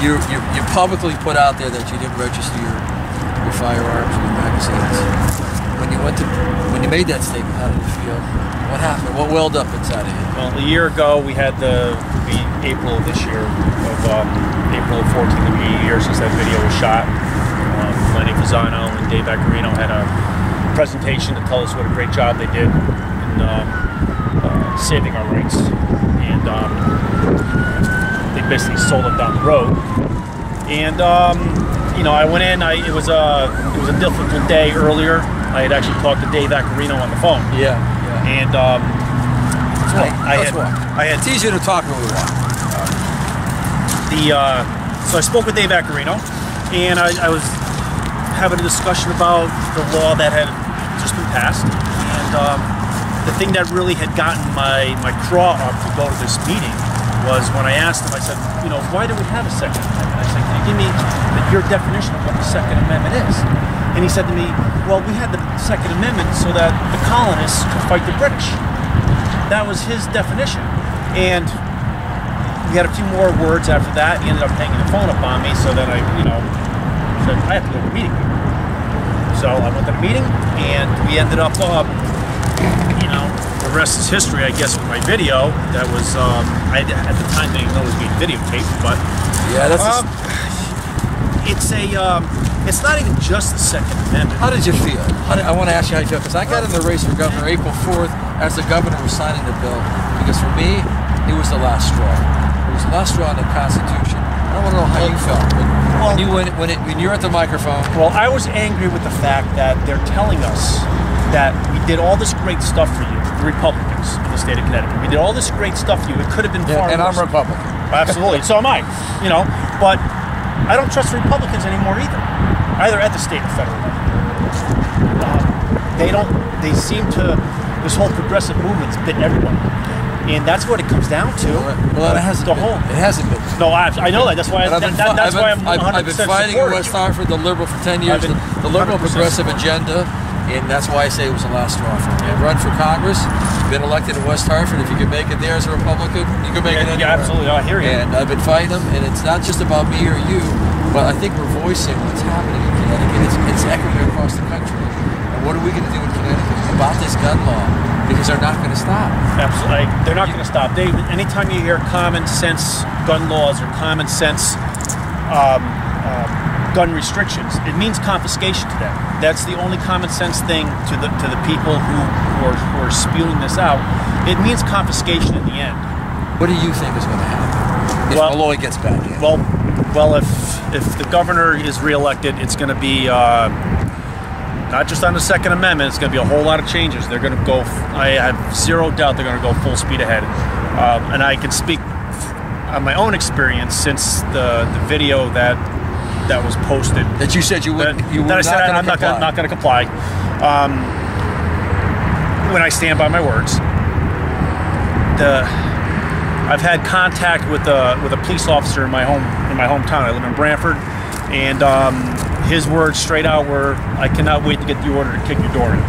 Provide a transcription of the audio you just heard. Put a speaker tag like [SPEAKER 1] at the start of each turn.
[SPEAKER 1] you publicly put out there that you didn't register your firearms or your magazines. When you made that statement, how did you feel? What happened? What welled up inside of you?
[SPEAKER 2] Well, a year ago, we had April of this year, April of 14, it'll be a year since that video was shot. Lenny Fasano and Dave Accarino had a presentation to tell us what a great job they did in saving our rights, and they basically sold it down the road. And you know, I went in. It was a difficult day earlier. I had actually talked to Dave Accarino on the phone.
[SPEAKER 1] Yeah.
[SPEAKER 2] And
[SPEAKER 1] it's easier to talk when we walk.
[SPEAKER 2] So I spoke with Dave Accarino, and I was having a discussion about the law that had just been passed, and the thing that really had gotten my craw up to go to this meeting was when I asked him. I said, you know, why do we have a Second Amendment? I said, can you give me your definition of what the Second Amendment is? And he said to me, well, we had the Second Amendment so that the colonists could fight the British. That was his definition. And we had a few more words after that. He ended up hanging the phone up on me, so then I, you know, said, I have to go to the meeting. So I went to the meeting, and we ended up, you know, the rest is history, I guess, with my video. That was, I at the time didn't even know it was being videotaped, but
[SPEAKER 1] yeah, that's
[SPEAKER 2] it's not even just the Second Amendment.
[SPEAKER 1] How did you feel? I want to ask you how you feel, because I got in the race for governor April 4th as the governor was signing the bill, because for me, it was the last straw. It was the last straw in the Constitution. I want to know how you felt when you're at the microphone.
[SPEAKER 2] Well, I was angry with the fact that they're telling us that we did all this great stuff for you, the Republicans in the state of Connecticut. We did all this great stuff for you. It could have been far worse.
[SPEAKER 1] And I'm Republican.
[SPEAKER 2] Absolutely. So am I. You know, but I don't trust Republicans anymore either at the state or federal level. They seem to, this whole progressive movement's bit everyone. And that's what it comes down to.
[SPEAKER 1] Well, it hasn't been.
[SPEAKER 2] No, I know that. That's why I'm 100%
[SPEAKER 1] I've been fighting in West Hartford, the liberal, for 10 years, the liberal progressive agenda, and that's why I say it was the last straw for me. I run for Congress, been elected in West Hartford. If you can make it there as a Republican, you can make it anywhere.
[SPEAKER 2] Yeah, absolutely. I hear you.
[SPEAKER 1] And I've been fighting them, and it's not just about me or you, but I think we're voicing what's happening in Connecticut. It's echoing across the country. And what are we going to do in Connecticut about this gun law? Because they're not going to stop.
[SPEAKER 2] Absolutely. They're not going to stop. Anytime you hear common sense gun laws or common sense gun restrictions, it means confiscation to them. That's the only common sense thing to the people who are spewing this out. It means confiscation in the end.
[SPEAKER 1] What do you think is going to happen if Malloy gets back in?
[SPEAKER 2] Well, if the governor is reelected, it's going to be not just on the Second Amendment. It's going to be a whole lot of changes. They're going to go. I have zero doubt they're going to go full speed ahead. And I can speak on my own experience since the video that was posted.
[SPEAKER 1] That you said you were
[SPEAKER 2] not going to comply. When I stand by my words, I've had contact with a police officer in my hometown. I live in Branford, and his words straight out were, "I cannot wait to get the order to kick your door in."